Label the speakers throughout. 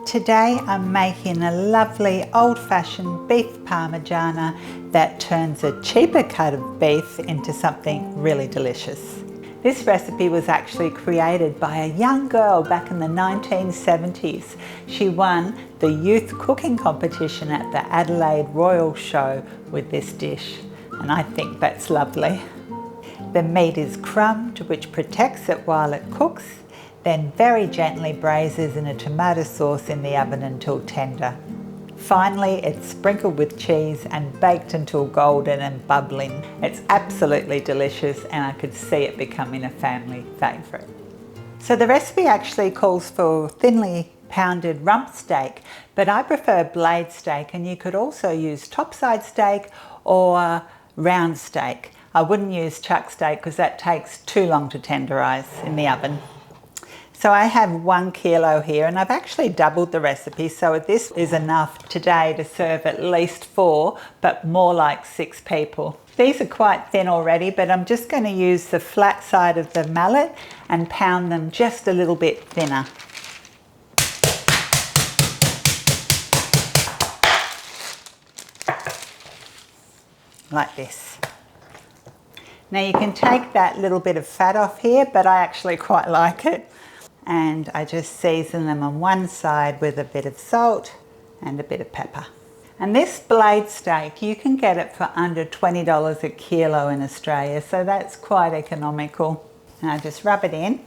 Speaker 1: Today I'm making a lovely old-fashioned beef Parmigiana that turns a cheaper cut of beef into something really delicious. This recipe was actually created by a young girl back in the 1970s. She won the youth cooking competition at the Adelaide Royal Show with this dish, and I think that's lovely. The meat is crumbed, which protects it while it cooks, then very gently braises in a tomato sauce in the oven until tender. Finally, it's sprinkled with cheese and baked until golden and bubbling. It's absolutely delicious, and I could see it becoming a family favourite. So the recipe actually calls for thinly pounded rump steak, but I prefer blade steak, and you could also use topside steak or round steak. I wouldn't use chuck steak because that takes too long to tenderise in the oven. So I have 1 kilo here, and I've actually doubled the recipe, so this is enough today to serve at least 4, but more like 6 people. These are quite thin already, but I'm just going to use the flat side of the mallet and pound them just a little bit thinner. Like this. Now you can take that little bit of fat off here, but I actually quite like it. And I just season them on one side with a bit of salt and a bit of pepper. And this blade steak, you can get it for under $20 a kilo in Australia, so that's quite economical. And I just rub it in.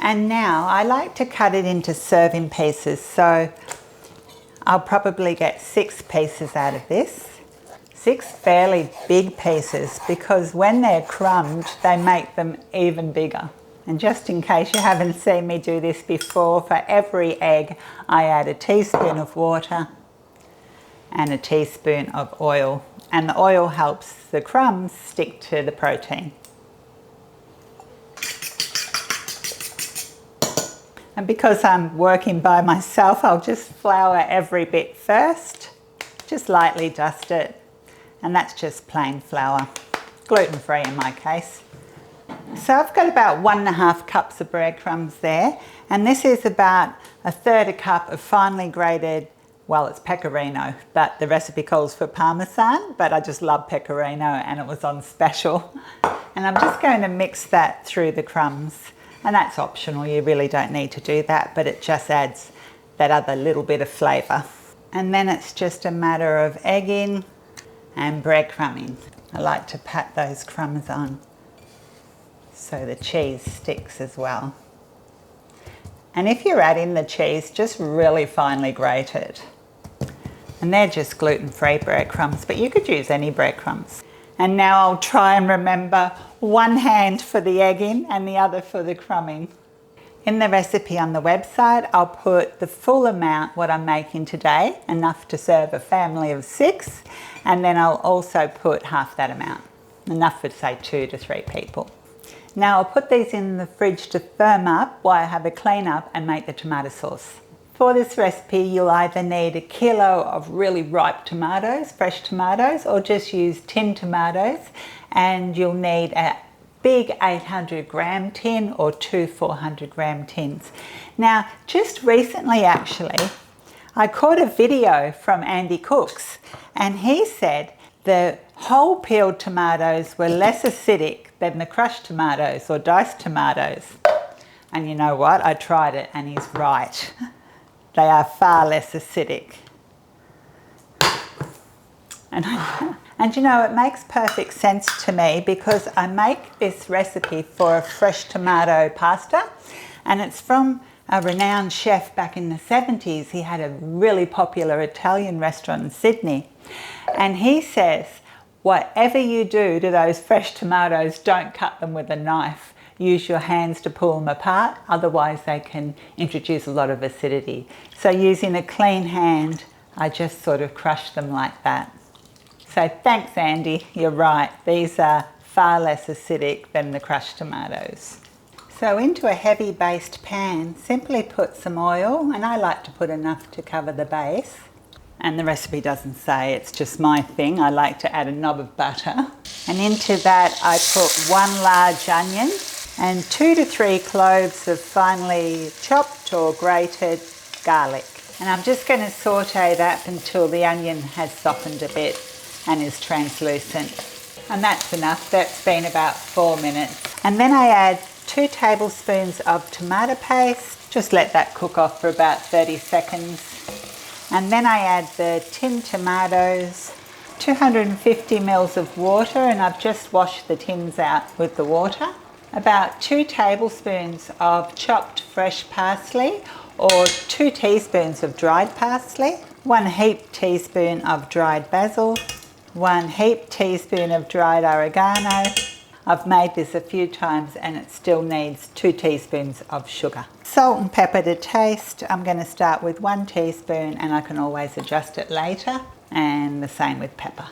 Speaker 1: And now I like to cut it into serving pieces, so I'll probably get 6 pieces out of this. 6 fairly big pieces, because when they're crumbed, they make them even bigger. And just in case you haven't seen me do this before, for every egg I add a teaspoon of water and a teaspoon of oil. And the oil helps the crumbs stick to the protein. And because I'm working by myself, I'll just flour every bit first. Just lightly dust it. And that's just plain flour, gluten-free in my case. So I've got about 1½ cups of breadcrumbs there, and this is about 1/3 cup of finely grated, well, it's pecorino, but the recipe calls for Parmesan, but I just love pecorino and it was on special. And I'm just going to mix that through the crumbs, and that's optional, you really don't need to do that, but it just adds that other little bit of flavour. And then it's just a matter of egging and breadcrumbing. I like to pat those crumbs on so the cheese sticks as well. And if you're adding the cheese, just really finely grate it. And they're just gluten-free breadcrumbs, but you could use any breadcrumbs. And now I'll try and remember one hand for the egging and the other for the crumbing. In the recipe on the website, I'll put the full amount what I'm making today, enough to serve a family of 6, and then I'll also put half that amount, enough for say 2 to 3 people. Now I'll put these in the fridge to firm up while I have a clean up and make the tomato sauce. For this recipe, you'll either need 1 kilo of really ripe tomatoes, fresh tomatoes, or just use tin tomatoes, and you'll need a big 800-gram tin or 2 400-gram tins. Now, just recently actually, I caught a video from Andy Cooks, and he said the whole peeled tomatoes were less acidic than the crushed tomatoes or diced tomatoes. And you know what? I tried it and he's right. They are far less acidic. And you know, it makes perfect sense to me because I make this recipe for a fresh tomato pasta, and it's from a renowned chef back in the 70s. He had a really popular Italian restaurant in Sydney. And he says, whatever you do to those fresh tomatoes, don't cut them with a knife. Use your hands to pull them apart, otherwise they can introduce a lot of acidity. So using a clean hand, I just sort of crush them like that. So thanks, Andy, you're right. These are far less acidic than the crushed tomatoes. So into a heavy based pan, simply put some oil, and I like to put enough to cover the base. And the recipe doesn't say, it's just my thing. I like to add a knob of butter. And into that I put 1 large onion and 2 to 3 cloves of finely chopped or grated garlic. And I'm just going to saute that until the onion has softened a bit and is translucent. And that's enough. That's been about 4 minutes. And then I add 2 tablespoons of tomato paste. Just let that cook off for about 30 seconds. And then I add the tinned tomatoes, 250 ml of water, and I've just washed the tins out with the water. About 2 tablespoons of chopped fresh parsley, or 2 teaspoons of dried parsley, 1 heaped teaspoon of dried basil, 1 heaped teaspoon of dried oregano. I've made this a few times and it still needs 2 teaspoons of sugar. Salt and pepper to taste. I'm going to start with 1 teaspoon and I can always adjust it later, and the same with pepper.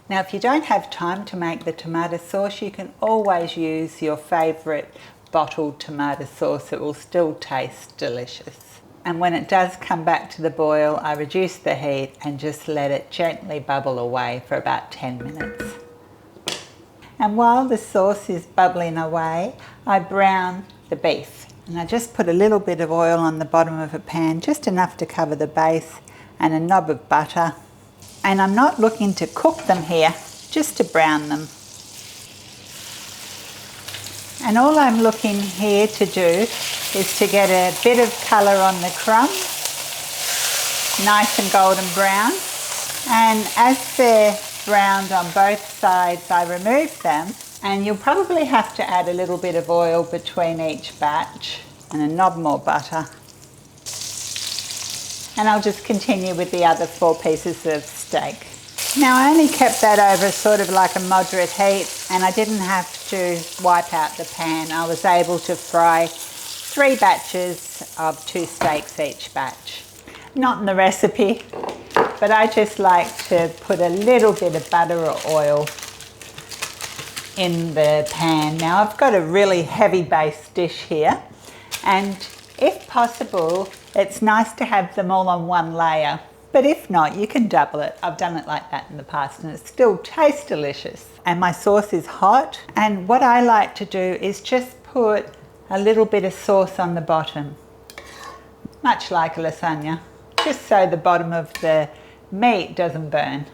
Speaker 1: Now if you don't have time to make the tomato sauce, you can always use your favourite bottled tomato sauce. It will still taste delicious. And when it does come back to the boil, I reduce the heat and just let it gently bubble away for about 10 minutes. And while the sauce is bubbling away, I brown the beef. And I just put a little bit of oil on the bottom of a pan, just enough to cover the base, and a knob of butter. And I'm not looking to cook them here, just to brown them. And all I'm looking here to do is to get a bit of colour on the crumbs, nice and golden brown. And as they're browned on both sides, I remove them, and you'll probably have to add a little bit of oil between each batch and a knob more butter. And I'll just continue with the other 4 pieces of steak. Now I only kept that over sort of like a moderate heat, and I didn't have to wipe out the pan. I was able to fry 3 batches of 2 steaks each batch. Not in the recipe, but I just like to put a little bit of butter or oil in the pan. Now I've got a really heavy base dish here, and if possible, it's nice to have them all on one layer. But if not, you can double it. I've done it like that in the past and it still tastes delicious. And my sauce is hot. And what I like to do is just put a little bit of sauce on the bottom, much like a lasagna, just so the bottom of the meat doesn't burn.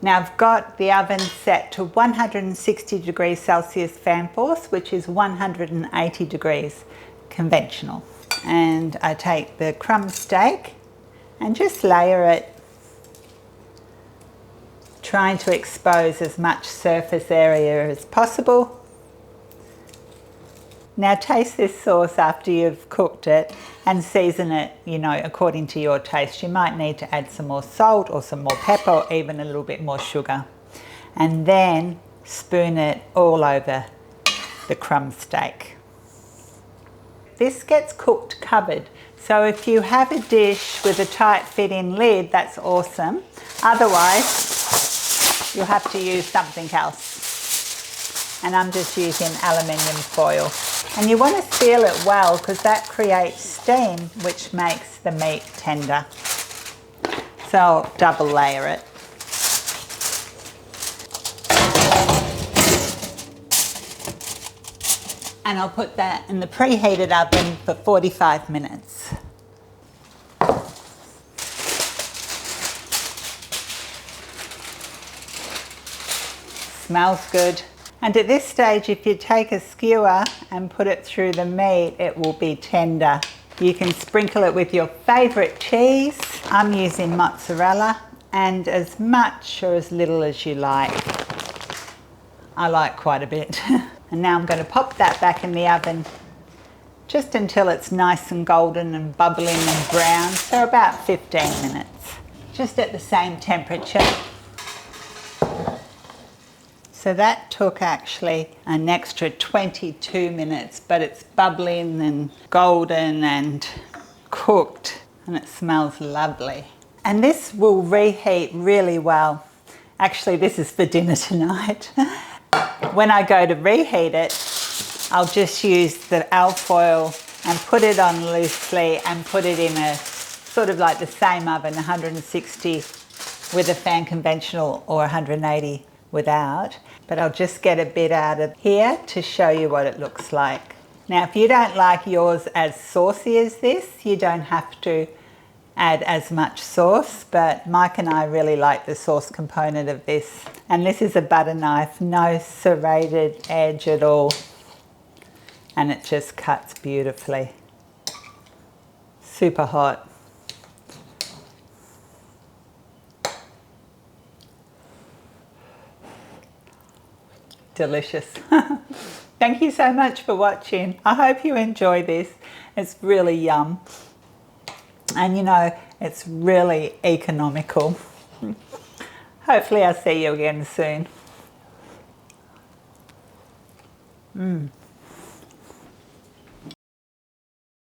Speaker 1: Now I've got the oven set to 160 degrees Celsius fan force, which is 180 degrees conventional. And I take the crumb steak and just layer it, trying to expose as much surface area as possible. Now taste this sauce after you've cooked it and season it, according to your taste. You might need to add some more salt or some more pepper or even a little bit more sugar. And then spoon it all over the crumb steak. This gets cooked covered. So if you have a dish with a tight fitting lid, that's awesome. Otherwise, you'll have to use something else. And I'm just using aluminium foil. And you want to seal it well because that creates steam, which makes the meat tender. So I'll double layer it. And I'll put that in the preheated oven for 45 minutes. Smells good. And at this stage, if you take a skewer and put it through the meat, it will be tender. You can sprinkle it with your favourite cheese. I'm using mozzarella, and as much or as little as you like. I like quite a bit. And now I'm going to pop that back in the oven just until it's nice and golden and bubbling and brown, so about 15 minutes, just at the same temperature. So that took actually an extra 22 minutes, but it's bubbling and golden and cooked, and it smells lovely. And this will reheat really well. Actually, this is for dinner tonight. When I go to reheat it, I'll just use the alfoil and put it on loosely and put it in a sort of like the same oven, 160 with a fan conventional or 180 without. But I'll just get a bit out of here to show you what it looks like. Now, if you don't like yours as saucy as this, you don't have to add as much sauce, but Mike and I really like the sauce component of this. And this is a butter knife, no serrated edge at all. And it just cuts beautifully. Super hot. Delicious. Thank you so much for watching. I hope you enjoy this. It's really yum. And you know, it's really economical. Hopefully I'll see you again soon.